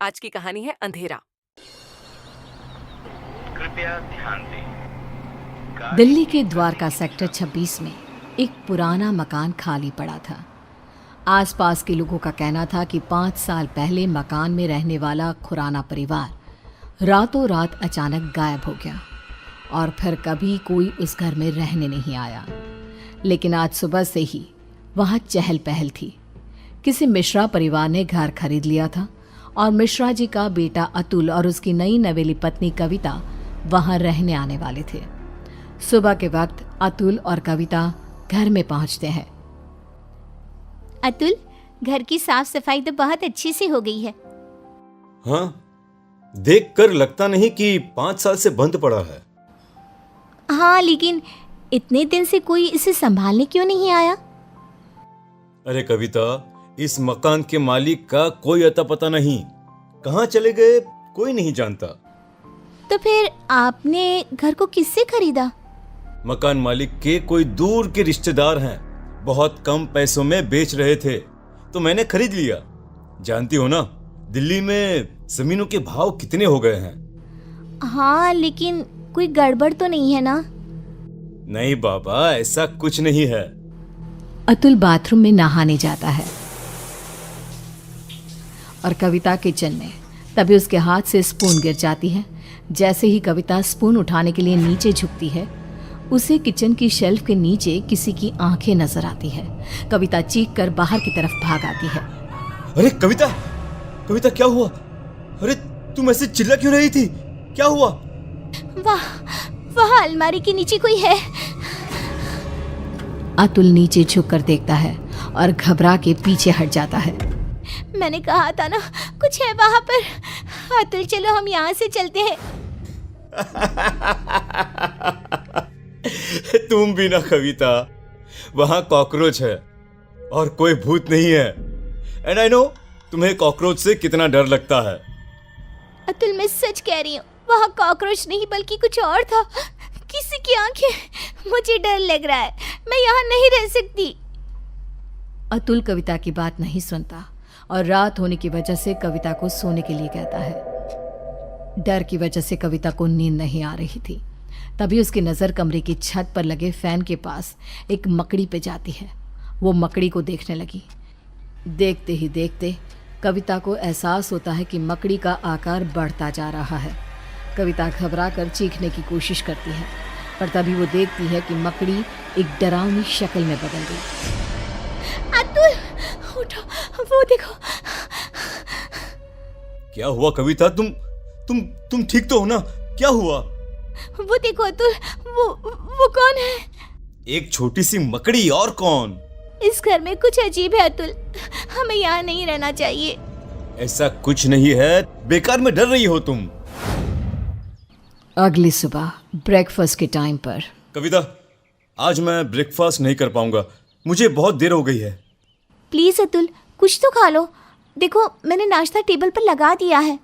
आज की कहानी है अंधेरा। कृपया ध्यान दें। दिल्ली के द्वारका सेक्टर 26 में एक पुराना मकान खाली पड़ा था। आसपास के लोगों का कहना था कि 5 साल पहले मकान में रहने वाला खुराना परिवार रातों रात अचानक गायब हो गया और फिर कभी कोई उस घर में रहने नहीं आया। लेकिन आज सुबह से ही वहाँ चहल पहल थी। किसी मिश्रा परिवार ने घर खरीद लिया था और मिश्रा जी का बेटा अतुल और उसकी नई नवेली पत्नी कविता वहां रहने आने वाले थे। सुबह के वक्त अतुल और कविता घर में पहुंचते हैं। अतुल, घर की साफ सफाई तो बहुत अच्छी से हो गई है। हाँ, देखकर लगता नहीं कि 5 साल से बंद पड़ा है। हाँ, लेकिन इतने दिन से कोई इसे संभालने क्यों नहीं आया? अरे कविता, इस मकान के मालिक का कोई अता पता नहीं, कहाँ चले गए कोई नहीं जानता। तो फिर आपने घर को किससे खरीदा? मकान मालिक के कोई दूर के रिश्तेदार हैं, बहुत कम पैसों में बेच रहे थे तो मैंने खरीद लिया। जानती हो ना, दिल्ली में जमीनों के भाव कितने हो गए हैं। हाँ, लेकिन कोई गड़बड़ तो नहीं है ना? नहीं बाबा, ऐसा कुछ नहीं है। अतुल बाथरूम में नहाने जाता है और कविता किचन में। तभी उसके हाथ से स्पून गिर जाती है। जैसे ही कविता स्पून उठाने के लिए नीचे झुकती है, उसे किचन की शेल्फ के नीचे किसी की आंखें नजर आती है। कविता चीख कर बाहर की तरफ भाग आती है। अरे कविता, कविता क्या हुआ? अरे तुम ऐसे चिल्ला क्यों रही थी? क्या हुआ? वहाँ अलमारी के नीचे कोई है। अतुल नीचे झुककर देखता है और घबरा के पीछे हट जाता है। मैंने कहा था ना, कुछ है वहाँ पर। अतुल, चलो हम यहाँ से चलते हैं। तुम भी ना कविता, वहां कॉकरोच है और कोई भूत नहीं है। एंड आई नो तुम्हें कॉकरोच से कितना डर लगता है। अतुल, मैं सच कह रही हूँ, वहाँ कॉकरोच नहीं बल्कि कुछ और था। किसी की आंखें। मुझे डर लग रहा है, मैं यहाँ नहीं रह सकती। अतुल कविता की बात नहीं सुनता और रात होने की वजह से कविता को सोने के लिए कहता है। डर की वजह से कविता को नींद नहीं आ रही थी। तभी उसकी नज़र कमरे की छत पर लगे फैन के पास एक मकड़ी पे जाती है। वो मकड़ी को देखने लगी। देखते ही देखते कविता को एहसास होता है कि मकड़ी का आकार बढ़ता जा रहा है। कविता घबरा कर चीखने की कोशिश करती है, पर तभी वो देखती है कि मकड़ी एक डरावनी शक्ल में बदल गई। अतुल, उठो, वो देखो। क्या हुआ कविता? तुम ठीक तो हो ना? क्या हुआ? वो देखो अतुल, वो कौन है? एक छोटी सी मकड़ी, और कौन? इस घर में कुछ अजीब है अतुल, हमें यहाँ नहीं रहना चाहिए। ऐसा कुछ नहीं है, बेकार में डर रही हो तुम। अगली सुबह ब्रेकफास्ट के टाइम पर। कविता, आज मैं ब्रेकफास्ट नहीं कर पाऊंगा, मुझे बहुत देर हो गई है। प्लीज अतुल, कुछ तो खा लो। देखो, मैंने नाश्ता टेबल पर लगा दिया है।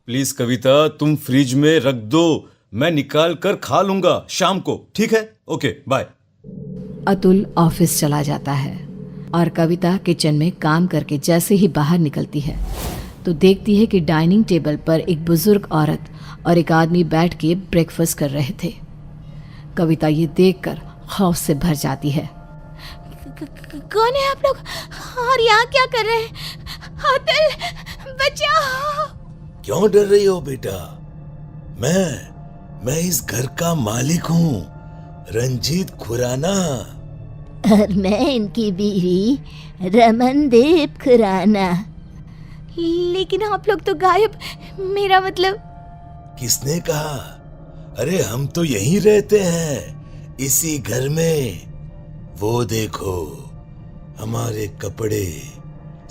प्लीज कविता, तुम फ्रिज में रख दो, मैं निकाल कर खा लूंगा शाम को, ठीक है? Okay, bye. अतुल ऑफिस चला जाता है और कविता किचन में काम करके जैसे ही बाहर निकलती है तो देखती है कि डाइनिंग टेबल पर एक बुजुर्ग औरत और एक आदमी बैठ के ब्रेकफास्ट कर रहे थे। कविता ये देखकर खौफ से भर जाती है। कौन है आप लोग और यहाँ क्या कर रहे हैं? अतुल, बचाओ। क्यों डर रही हो बेटा? मैं इस घर का मालिक हूँ, रंजीत खुराना। और मैं इनकी बीवी रमनदीप खुराना। लेकिन आप लोग तो गायब। मेरा मतलब। किसने कहा? अरे हम तो यहीं रहते हैं, इसी घर में। वो देखो, हमारे कपड़े,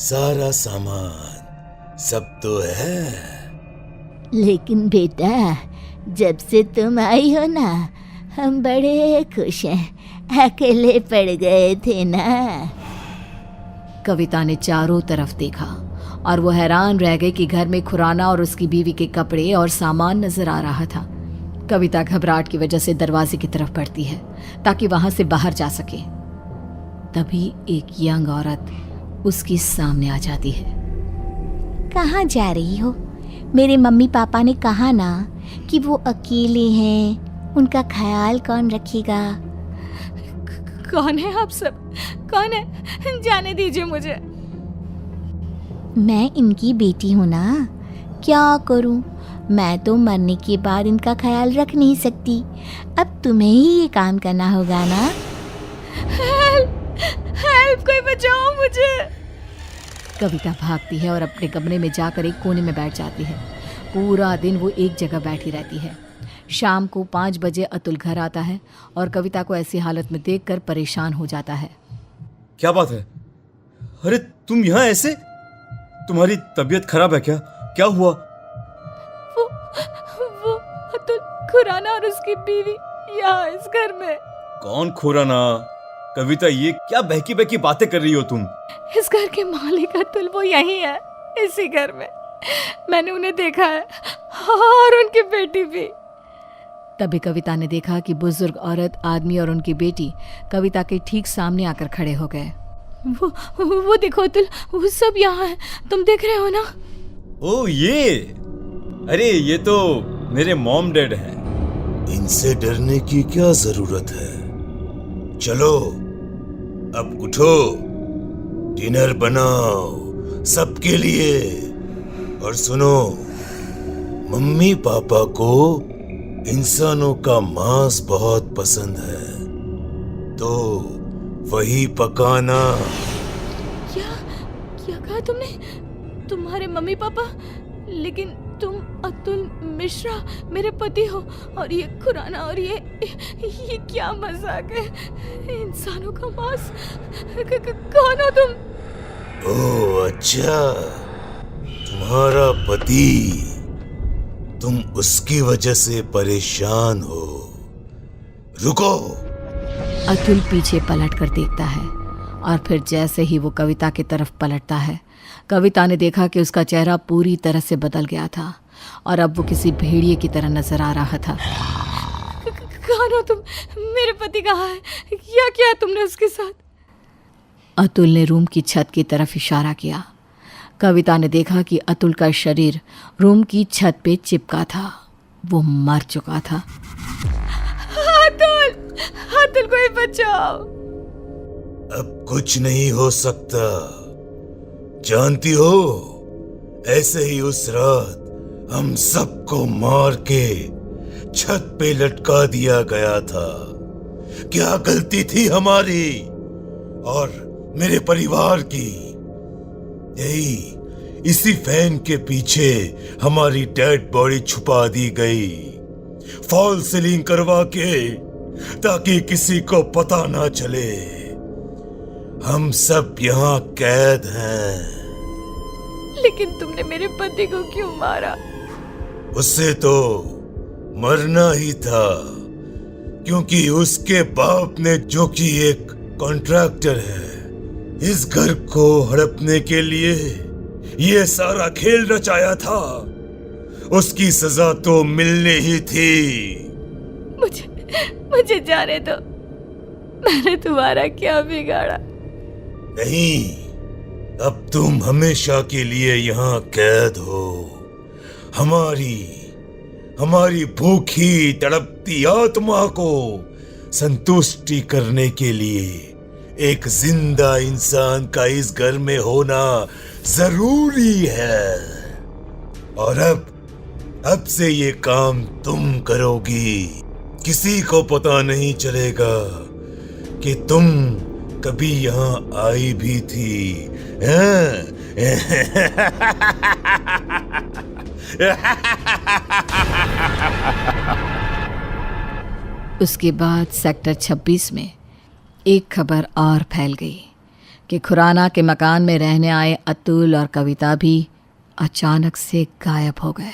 सारा सामान सब तो है। लेकिन बेटा, जब से तुम आई हो ना, हम बड़े खुश हैं। अकेले पड़ गए थे ना। कविता ने चारों तरफ देखा और वो हैरान रह गई कि घर में खुराना और उसकी बीवी के कपड़े और सामान नजर आ रहा था। कविता घबराहट की वजह से दरवाजे की तरफ बढ़ती है ताकि वहां से बाहर जा सके। तभी एक यंग औरत उसके सामने आ जाती है। कहाँ जा रही हो? मेरे मम्मी पापा ने कहा ना कि वो अकेले हैं, उनका ख्याल कौन रखेगा। कौन है आप सब? कौन है? जाने दीजिए मुझे। मैं इनकी बेटी हूँ ना, क्या करूँ, मैं तो मरने के बाद इनका ख्याल रख नहीं सकती। अब तुम्हें ही ये काम करना होगा ना। हेल्प, कोई बचाओ मुझे। कविता भागती है और अपने कमरे में जाकर एक कोने में बैठ जाती है। पूरा दिन वो एक जगह बैठी रहती है। शाम को 5 बजे अतुल घर आता है और कविता को ऐसी हालत में देखकर परेशान हो जाता है। क्या बात है? अरे तुम यहाँ ऐसे? तुम्हारी तबीयत खराब है क्या? क्या हुआ? वो अतुल खुराना और उसकी बीवी यहाँ इस घर में। कौन खुराना? कविता, ये क्या बहकी बहकी बातें कर रही हो तुम? इस घर के मालिक अतुल वो यही है, इसी घर में। मैंने उन्हें देखा है और उनकी बेटी भी। तभी कविता ने देखा कि बुजुर्ग औरत, आदमी और उनकी बेटी कविता के ठीक सामने आकर खड़े हो गए। वो देखो अतुल, वो सब यहाँ है, तुम देख रहे हो ना? ओ ये, अरे ये तो मेरे मॉम डैड हैं। इनसे डरने की क्या जरूरत है? चलो अब उठो, डिनर बनाओ सबके लिए। और सुनो, मम्मी पापा को इंसानों का मांस बहुत पसंद है, तो वही पकाना। क्या कहा तुमने? तुम्हारे मम्मी पापा? लेकिन तुम अतुल मिश्रा मेरे पति हो, और ये खुराना, और ये क्या मजाक है? इंसानों का मांस? कौन हो तुम? ओह अच्छा, तुम्हारा पति, तुम उसकी वजह से परेशान हो। रुको। अतुल पीछे पलट कर देखता है और फिर जैसे ही वो कविता की तरफ पलटता है, कविता ने देखा कि उसका चेहरा पूरी तरह से बदल गया था और अब वो किसी भेड़िए की तरह नजर आ रहा था। कौन हो तुम? मेरे पति कहाँ है? क्या किया तुमने उसके साथ? अतुल ने रूम की छत की तरफ इशारा किया। कविता ने देखा कि अतुल का शरीर रूम की छत पे चिपका था। वो मर चुका था। अतुल, अतुल कोई बचाओ। अब कुछ नहीं हो सकता, जानती हो, ऐसे ही उस रात हम सबको मार के छत पे लटका दिया गया था। क्या गलती थी हमारी और मेरे परिवार की? यही इसी फैन के पीछे हमारी डेड बॉडी छुपा दी गई, फॉल सीलिंग करवा के, ताकि किसी को पता ना चले। हम सब यहाँ कैद हैं। लेकिन तुमने मेरे पति को क्यों मारा? उससे तो मरना ही था, क्योंकि उसके बाप ने, जो कि एक कॉन्ट्रैक्टर है, इस घर को हड़पने के लिए ये सारा खेल रचाया था। उसकी सजा तो मिलनी ही थी। मुझे जाने दो, मैंने तुम्हारा क्या बिगाड़ा? नहीं, अब तुम हमेशा के लिए यहाँ कैद हो। हमारी भूखी तड़पती आत्मा को संतुष्टि करने के लिए एक जिंदा इंसान का इस घर में होना जरूरी है। और अब से ये काम तुम करोगी। किसी को पता नहीं चलेगा कि तुम कभी यहाँ आई भी थी। उसके बाद सेक्टर 26 में एक खबर और फैल गई कि खुराना के मकान में रहने आए अतुल और कविता भी अचानक से गायब हो गए।